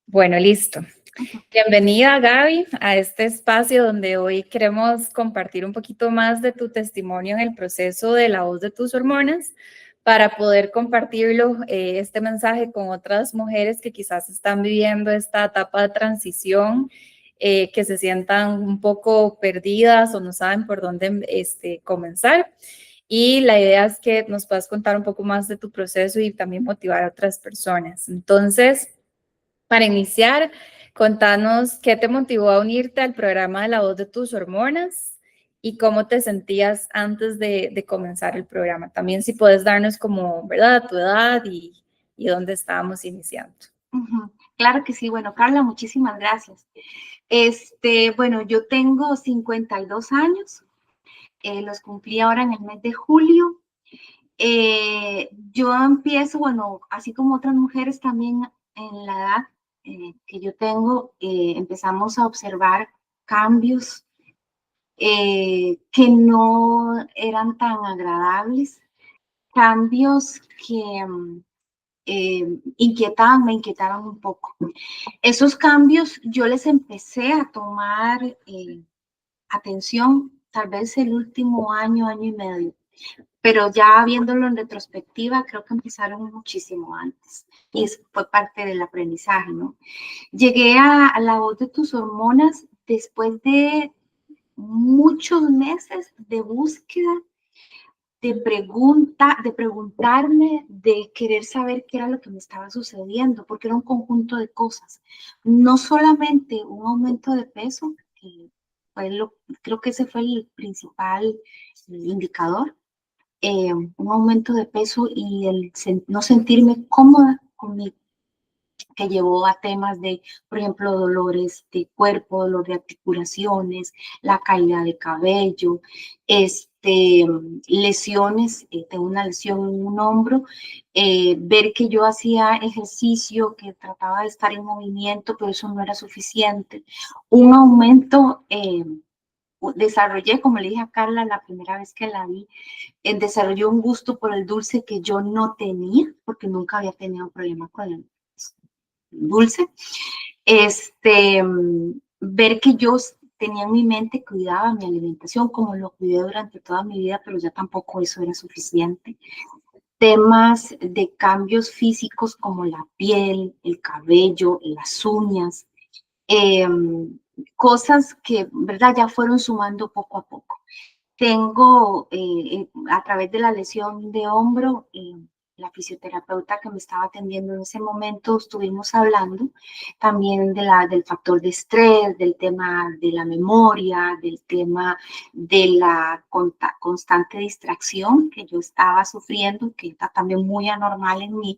Bueno, listo. Ujú. Bienvenida, Gaby, a este espacio donde hoy queremos compartir un poquito más de tu testimonio en el proceso de la voz de tus hormonas para poder compartirlo, este mensaje con otras mujeres que quizás están viviendo esta etapa de transición, que se sientan un poco perdidas o no saben por dónde comenzar. Y la idea es que nos puedas contar un poco más de tu proceso y también motivar a otras personas. Entonces, para iniciar, contanos qué te motivó a unirte al programa de La Voz de tus Hormonas y cómo te sentías antes de comenzar el programa. También si puedes darnos como, ¿verdad?, tu edad y dónde estábamos iniciando. Ujú. Claro que sí. Bueno, Carla, muchísimas gracias. Bueno, yo tengo 52 años, los cumplí ahora en el mes de julio. Yo empiezo, bueno, así como otras mujeres también en la edad que yo tengo, empezamos a observar cambios que no eran tan agradables, cambios que me inquietaban un poco. Esos cambios yo les empecé a tomar atención tal vez el último año, año y medio, pero ya viéndolo en retrospectiva, creo que empezaron muchísimo antes y eso fue parte del aprendizaje, ¿no? Llegué a La Voz de tus Hormonas después de muchos meses de búsqueda, de preguntarme, de querer saber qué era lo que me estaba sucediendo, porque era un conjunto de cosas. No solamente un aumento de peso, que creo que ese fue el principal indicador, un aumento de peso y no sentirme cómoda conmigo, que llevó a temas de, por ejemplo, dolores de cuerpo, dolor de articulaciones, la caída de cabello, lesiones, tengo una lesión en un hombro, ver que yo hacía ejercicio, que trataba de estar en movimiento, pero eso no era suficiente. Un aumento, desarrollé, como le dije a Carla la primera vez que la vi, desarrollé un gusto por el dulce que yo no tenía, porque nunca había tenido problema con el dulce. Ver que yo tenía en mi mente, cuidaba mi alimentación como lo cuidé durante toda mi vida, pero ya tampoco eso era suficiente. Temas de cambios físicos como la piel, el cabello, las uñas, eh, cosas que, ¿verdad?, ya fueron sumando poco a poco. Tengo, a través de la lesión de hombro, la fisioterapeuta que me estaba atendiendo en ese momento, estuvimos hablando también del factor de estrés, del tema de la memoria, del tema de la constante distracción que yo estaba sufriendo, que está también muy anormal en mí.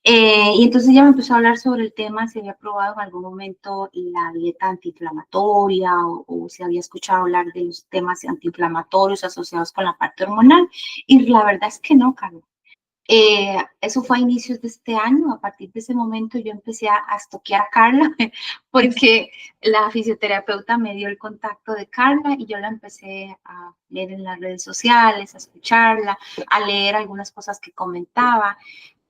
Y entonces ella me empezó a hablar sobre el tema, si había probado en algún momento la dieta antiinflamatoria o si había escuchado hablar de los temas antiinflamatorios asociados con la parte hormonal. Y la verdad es que no, Carlos. Eso fue a inicios de este año. A partir de ese momento yo empecé a stalkear a Carla porque la fisioterapeuta me dio el contacto de Carla y yo la empecé a ver en las redes sociales, a escucharla, a leer algunas cosas que comentaba,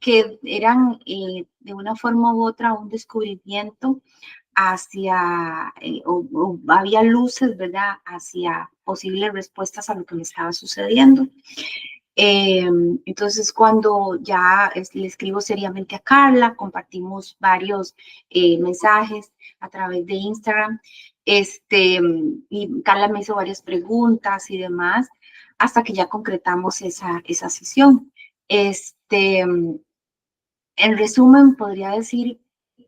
que eran de una forma u otra un descubrimiento hacia, o había luces, ¿verdad?, hacia posibles respuestas a lo que me estaba sucediendo. Entonces, cuando ya le escribo seriamente a Carla, compartimos varios mensajes a través de Instagram, y Carla me hizo varias preguntas y demás, hasta que ya concretamos esa sesión. En resumen, podría decir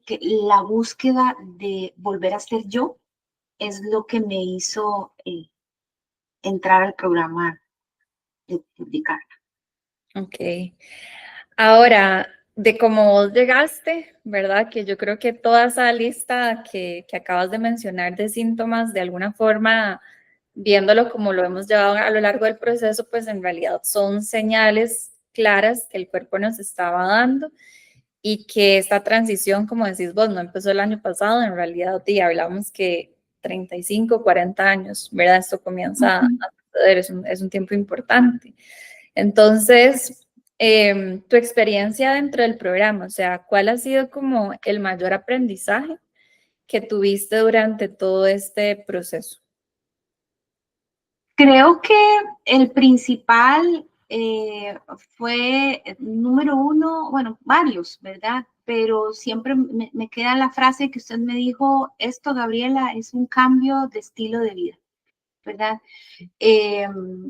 que la búsqueda de volver a ser yo es lo que me hizo entrar al programa de Carla. Ok. Ahora, de cómo vos llegaste, ¿verdad? Que yo creo que toda esa lista que acabas de mencionar de síntomas, de alguna forma, viéndolo como lo hemos llevado a lo largo del proceso, pues en realidad son señales claras que el cuerpo nos estaba dando y que esta transición, como decís vos, no empezó el año pasado, en realidad, y hablamos que 35, 40 años, ¿verdad? Esto comienza a suceder, es un tiempo importante. Entonces, tu experiencia dentro del programa, o sea, ¿cuál ha sido como el mayor aprendizaje que tuviste durante todo este proceso? Creo que el principal fue, número uno, bueno, varios, ¿verdad? Pero siempre me queda la frase que usted me dijo, esto, Gabriela, es un cambio de estilo de vida, ¿verdad? Eh,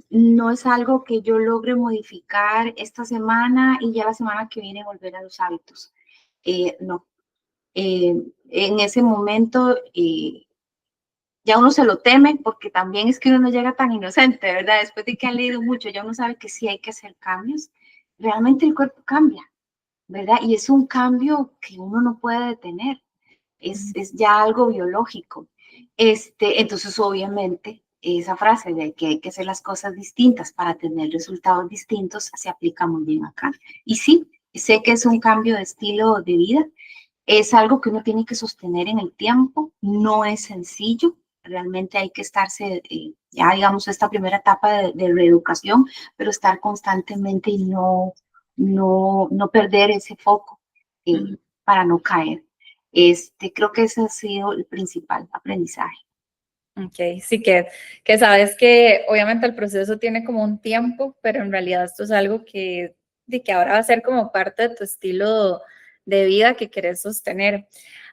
no es algo que yo logre modificar esta semana y ya la semana que viene volver a los hábitos. No. En ese momento ya uno se lo teme porque también es que uno no llega tan inocente, ¿verdad? Después de que ha leído mucho, ya uno sabe que sí hay que hacer cambios. Realmente el cuerpo cambia, ¿verdad? Y es un cambio que uno no puede detener. Es ya algo biológico. Entonces, obviamente, esa frase de que hay que hacer las cosas distintas para tener resultados distintos se aplica muy bien acá. Y sí, sé que es un cambio de estilo de vida, es algo que uno tiene que sostener en el tiempo, no es sencillo, realmente hay que estarse, ya digamos, esta primera etapa de reeducación, pero estar constantemente y no perder ese foco para no caer. Creo que ese ha sido el principal aprendizaje. Ok, sí que sabes que obviamente el proceso tiene como un tiempo, pero en realidad esto es algo de que ahora va a ser como parte de tu estilo de vida que quieres sostener.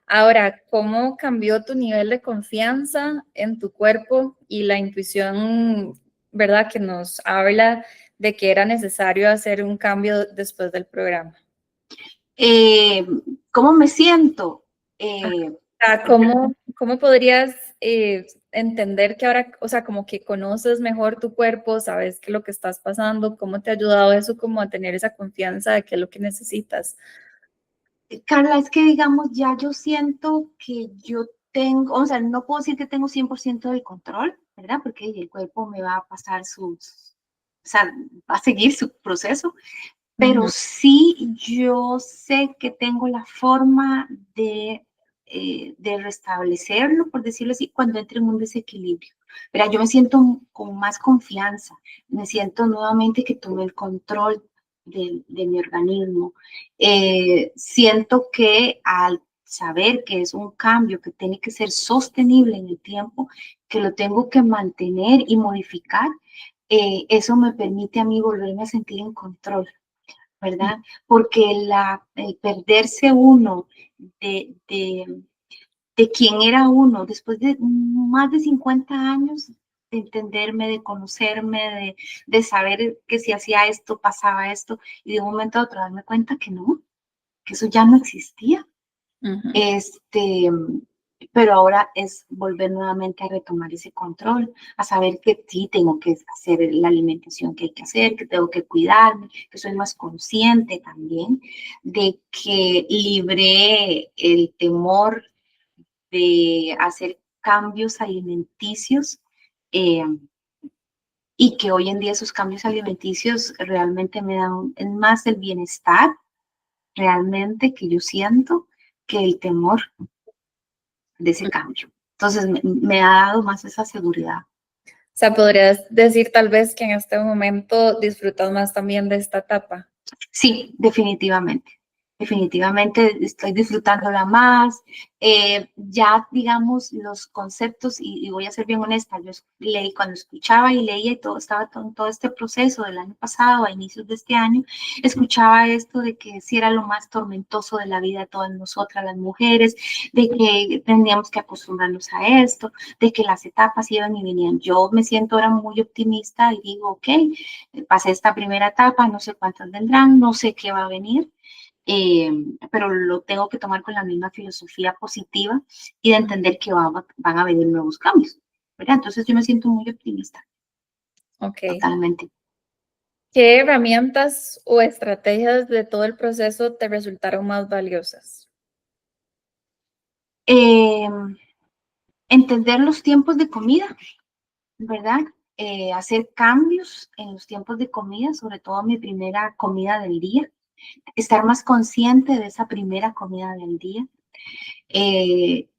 Ahora, ¿cómo cambió tu nivel de confianza en tu cuerpo y la intuición, verdad, que nos habla de que era necesario hacer un cambio después del programa? Eh, ¿Cómo me siento? Sea, ¿cómo podrías entender que ahora, o sea, como que conoces mejor tu cuerpo, sabes qué es lo que estás pasando, cómo te ha ayudado eso como a tener esa confianza de qué es lo que necesitas? Carla, es que digamos, ya yo siento que yo tengo, o sea, no puedo decir que tengo 100% del control, ¿verdad? Porque el cuerpo me va a pasar o sea, va a seguir su proceso, pero Ujú. sí yo sé que tengo la forma de restablecerlo, por decirlo así, cuando entre en un desequilibrio. Verá, yo me siento con más confianza, me siento nuevamente que tomé el control de mi organismo. Siento que al saber que es un cambio que tiene que ser sostenible en el tiempo, que lo tengo que mantener y modificar, eso me permite a mí volverme a sentir en control, ¿verdad? Porque el perderse uno de, de, de quién era uno después de más de 50 años de entenderme, de conocerme, de saber que si hacía esto, pasaba esto, y de un momento a otro darme cuenta que no, que eso ya no existía. Ujú. Este, pero ahora es volver nuevamente a retomar ese control, a saber que sí tengo que hacer la alimentación que hay que hacer, que tengo que cuidarme, que soy más consciente también de que libré el temor de hacer cambios alimenticios, eh, y que hoy en día esos cambios alimenticios realmente me dan más el bienestar realmente que yo siento que el temor de ese cambio. Entonces me ha dado más esa seguridad. O sea, podrías decir tal vez que en este momento disfrutas más también de esta etapa. Sí, definitivamente. Definitivamente estoy disfrutándola más. Ya, digamos, los conceptos, y voy a ser bien honesta, yo leí cuando escuchaba y leía y todo, estaba todo este proceso del año pasado, a inicios de este año, escuchaba esto de que sí era lo más tormentoso de la vida de todas nosotras, las mujeres, de que tendríamos que acostumbrarnos a esto, de que las etapas iban y venían. Yo me siento ahora muy optimista y digo, ok, pasé esta primera etapa, no sé cuántas vendrán, no sé qué va a venir, eh, pero lo tengo que tomar con la misma filosofía positiva y de entender que van a venir nuevos cambios, ¿verdad? Entonces yo me siento muy optimista, Ok. totalmente. ¿Qué herramientas o estrategias de todo el proceso te resultaron más valiosas? Eh, Entender los tiempos de comida, ¿verdad? Hacer cambios en los tiempos de comida, sobre todo mi primera comida del día, estar más consciente de esa primera comida del día.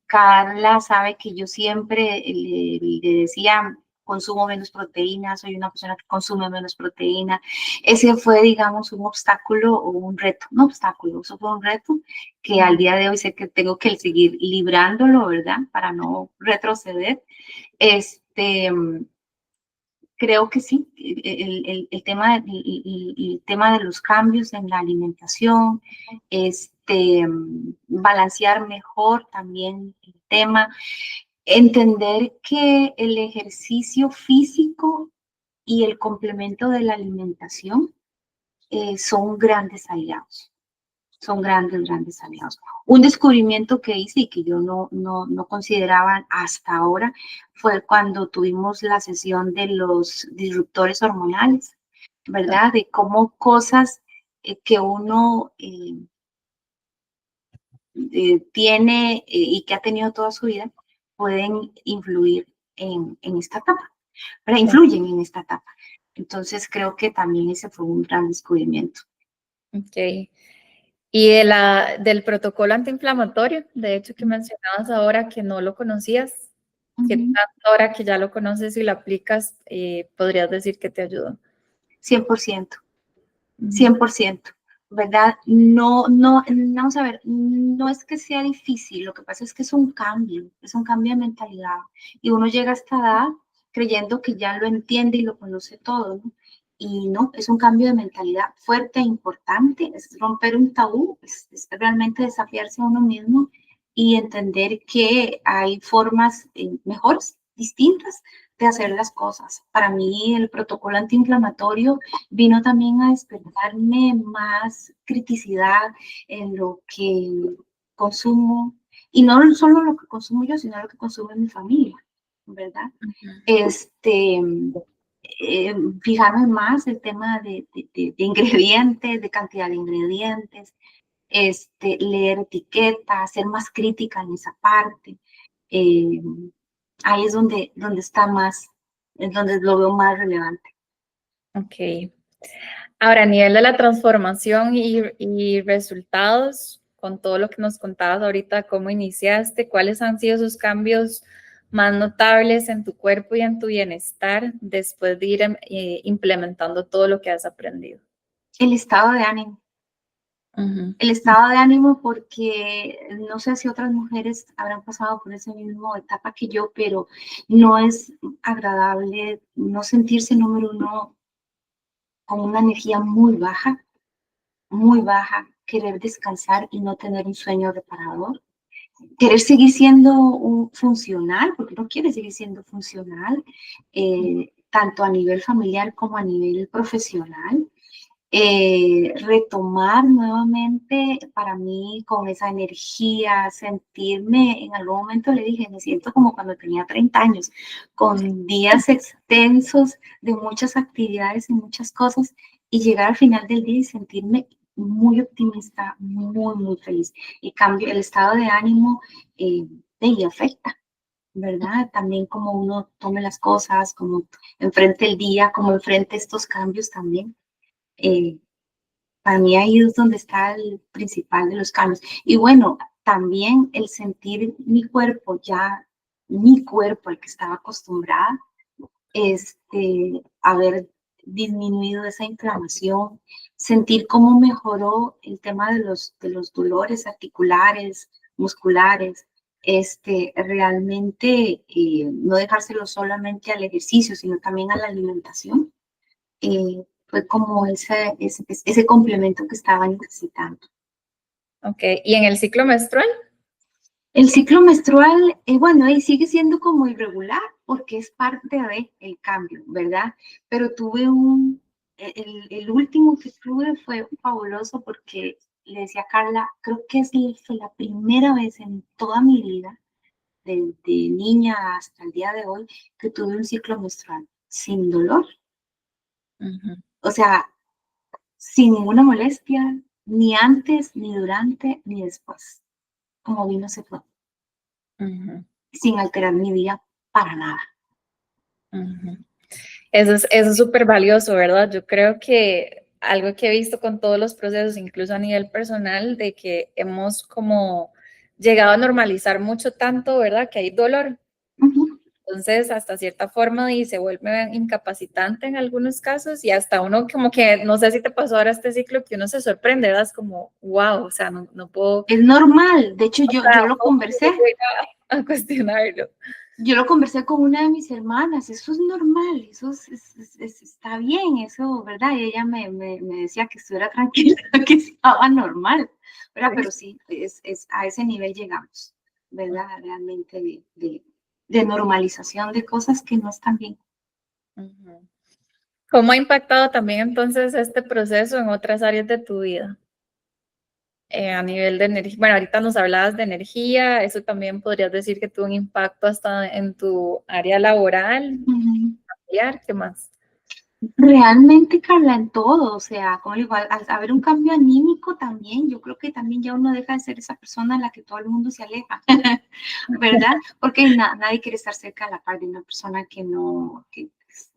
Carla sabe que yo siempre le decía consumo menos proteína, soy una persona que consume menos proteína. Ese fue, digamos, un obstáculo o un reto, no obstáculo, eso fue un reto que al día de hoy sé que tengo que seguir librándolo, ¿verdad? Para no retroceder. Este, creo que sí, el tema de los cambios en la alimentación, balancear mejor también el tema, entender que el ejercicio físico y el complemento de la alimentación son grandes aliados. Son grandes, grandes aliados. Un descubrimiento que hice y que yo no consideraba hasta ahora fue cuando tuvimos la sesión de los disruptores hormonales, ¿verdad? De cómo cosas que uno tiene y que ha tenido toda su vida pueden influir en esta etapa, pero influyen en esta etapa. Entonces creo que también ese fue un gran descubrimiento. Ok. Y del protocolo antiinflamatorio, de hecho que mencionabas ahora que no lo conocías, que tanto ahora que ya lo conoces y lo aplicas, podrías decir que te ayudó. 100%. 100%, ¿verdad? No, vamos a ver, no es que sea difícil, lo que pasa es que es un cambio de mentalidad. Y uno llega a esta edad creyendo que ya lo entiende y lo conoce todo, ¿no? Y no, es un cambio de mentalidad fuerte e importante, es romper un tabú, es realmente desafiarse a uno mismo y entender que hay formas mejores, distintas de hacer las cosas. Para mí el protocolo antiinflamatorio vino también a despertarme más criticidad en lo que consumo, y no solo lo que consumo yo, sino lo que consume mi familia, ¿verdad? Fijarme más el tema de ingredientes, de cantidad de ingredientes, leer etiquetas, ser más crítica en esa parte. Ahí es donde está más, es donde lo veo más relevante. Ok. Ahora, a nivel de la transformación y resultados, con todo lo que nos contabas ahorita, cómo iniciaste, cuáles han sido esos cambios más notables en tu cuerpo y en tu bienestar después de ir implementando todo lo que has aprendido. El estado de ánimo. El estado de ánimo, porque no sé si otras mujeres habrán pasado por esa misma etapa que yo, pero no es agradable no sentirse, número uno, con una energía muy baja, querer descansar y no tener un sueño reparador, querer seguir siendo un funcional, porque no quiere seguir siendo funcional, tanto a nivel familiar como a nivel profesional. Retomar nuevamente para mí con esa energía, sentirme, en algún momento le dije, me siento como cuando tenía 30 años, con días extensos de muchas actividades y muchas cosas, y llegar al final del día y sentirme muy optimista, muy feliz. Y cambio el estado de ánimo y afecta, ¿verdad? También como uno tome las cosas, como enfrente el día, como enfrente estos cambios también. Para mí ahí es donde está el principal de los cambios. Y bueno, también el sentir mi cuerpo al que estaba acostumbrada, haber disminuido esa inflamación, sentir cómo mejoró el tema de los dolores articulares, musculares, realmente no dejárselo solamente al ejercicio, sino también a la alimentación. Fue como ese complemento que estaba necesitando. Ok, ¿y en el ciclo menstrual? El ciclo menstrual, bueno, ahí sigue siendo como irregular porque es parte del cambio, ¿verdad? Pero tuve el último que tuve fue fabuloso porque le decía a Carla, creo que fue la primera vez en toda mi vida, desde niña hasta el día de hoy, que tuve un ciclo menstrual sin dolor. O sea, sin ninguna molestia, ni antes, ni durante, ni después. Como vino, se fue. Sin alterar mi día para nada. Eso es súper valioso, ¿verdad? Yo creo que algo que he visto con todos los procesos, incluso a nivel personal, de que hemos como llegado a normalizar mucho tanto, ¿verdad? Que hay dolor. entonces hasta cierta forma y se vuelve incapacitante en algunos casos y hasta uno como que, no sé si te pasó ahora este ciclo, que uno se sorprende, ¿verdad? Es como, wow, o sea, no puedo, Es normal, de hecho o yo sea, lo no conversé. puedo llegar a cuestionarlo. Yo lo conversé con una de mis hermanas, eso es normal, eso está bien, eso, ¿verdad? Y ella me decía que estuviera tranquila, que estaba normal, ¿verdad? Pero sí, a ese nivel llegamos, ¿verdad? Realmente de normalización de cosas que no están bien. Ujú. ¿Cómo ha impactado también entonces este proceso en otras áreas de tu vida? A nivel de energía, bueno, ahorita nos hablabas de energía, eso también podrías decir que tuvo un impacto hasta en tu área laboral, Ujú. familiar, ¿qué más? Realmente, Carla, en todo, o sea, como le digo, al haber un cambio anímico también, yo creo que también ya uno deja de ser esa persona a la que todo el mundo se aleja, ¿verdad? Porque nadie quiere estar cerca a la par de una persona que no, que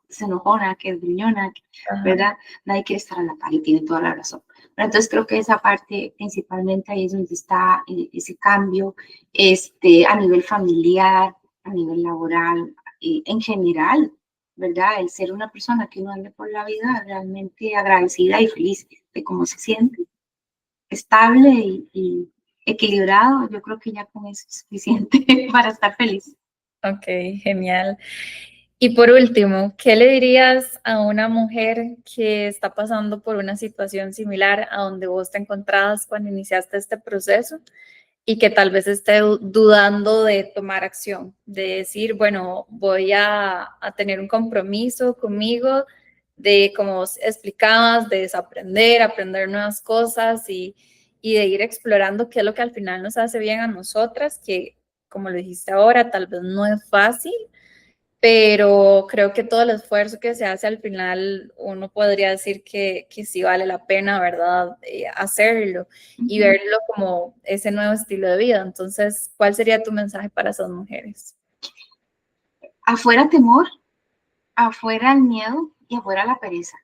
es enojona, que es gruñona, Ajá. ¿verdad? Nadie quiere estar a la par y tiene toda la razón. Pero entonces creo que esa parte, principalmente ahí es donde está ese cambio, a nivel familiar, a nivel laboral, en general, ¿verdad? El ser una persona que uno ande por la vida realmente agradecida y feliz de cómo se siente, estable y equilibrado, yo creo que ya con eso es suficiente para estar feliz. Ok, genial. Y por último, ¿qué le dirías a una mujer que está pasando por una situación similar a donde vos te encontrabas cuando iniciaste este proceso y que tal vez esté dudando de tomar acción, de decir, bueno, voy a tener un compromiso conmigo, de, como vos explicabas, de desaprender, aprender nuevas cosas y de ir explorando qué es lo que al final nos hace bien a nosotras, que como lo dijiste ahora, tal vez no es fácil, pero creo que todo el esfuerzo que se hace al final, uno podría decir que sí vale la pena, ¿verdad? Hacerlo y Uh-huh. verlo como ese nuevo estilo de vida. Entonces, ¿cuál sería tu mensaje para esas mujeres? Afuera temor, afuera el miedo y afuera la pereza.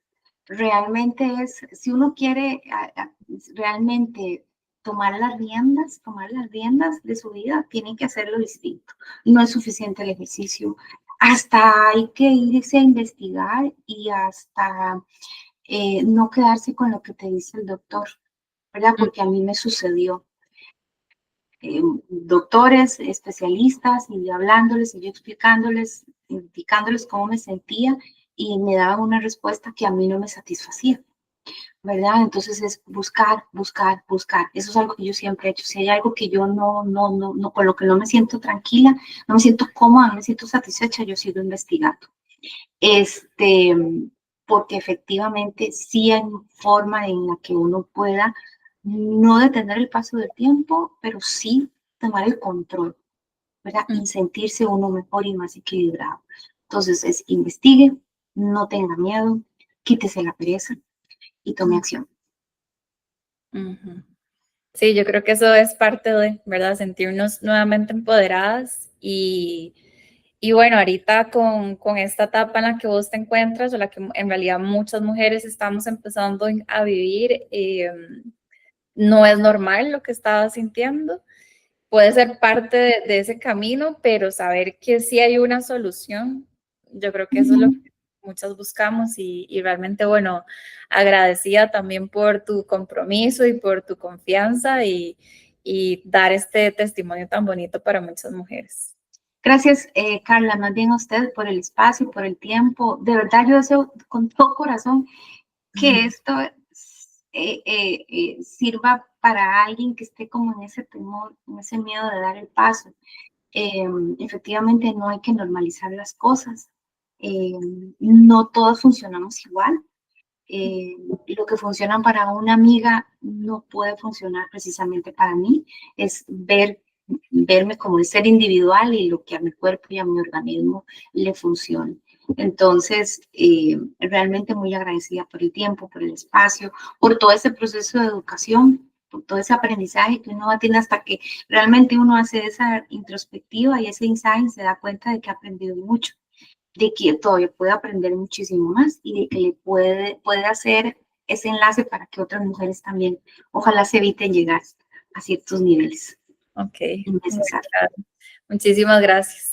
Realmente si uno quiere realmente tomar las riendas de su vida, tienen que hacerlo distinto. No es suficiente el ejercicio, hasta hay que irse a investigar y hasta no quedarse con lo que te dice el doctor, ¿verdad? Porque a mí me sucedió. Doctores, especialistas, y hablándoles, y yo explicándoles, indicándoles cómo me sentía, y me daban una respuesta que a mí no me satisfacía, ¿verdad? Entonces es buscar, buscar, buscar. Eso es algo que yo siempre he hecho. Si hay algo que yo no, con lo que no me siento tranquila, no me siento cómoda, no me siento satisfecha, yo sigo investigando. Este, porque efectivamente sí hay forma en la que uno pueda no detener el paso del tiempo, pero sí tomar el control, ¿verdad? Y sentirse uno mejor y más equilibrado. Entonces, investigue, no tenga miedo, quítese la pereza y tome acción. Ujú. Sí, yo creo que eso es parte de, ¿verdad? Sentirnos nuevamente empoderadas y bueno, ahorita con esta etapa en la que vos te encuentras o la que en realidad muchas mujeres estamos empezando a vivir, no es normal lo que estabas sintiendo. Puede ser parte de ese camino, pero saber que sí hay una solución, yo creo que eso es lo que muchas buscamos y realmente, bueno, agradecida también por tu compromiso y por tu confianza y dar este testimonio tan bonito para muchas mujeres. Gracias, Carla, más bien a usted por el espacio, por el tiempo. De verdad, yo deseo con todo corazón que esto sirva para alguien que esté como en ese temor, en ese miedo de dar el paso. Efectivamente, no hay que normalizar las cosas. No todos funcionamos igual. Lo que funciona para una amiga no puede funcionar precisamente para mí. Es verme como el ser individual y lo que a mi cuerpo y a mi organismo le funcione. Entonces, realmente muy agradecida por el tiempo, por el espacio, por todo ese proceso de educación, por todo ese aprendizaje que uno va a tener hasta que realmente uno hace esa introspectiva y ese insight, se da cuenta de que ha aprendido mucho, de que todavía puede aprender muchísimo más y de que le puede hacer ese enlace para que otras mujeres también, ojalá se eviten llegar a ciertos niveles Ok, muy innecesarios. claro. Muchísimas gracias.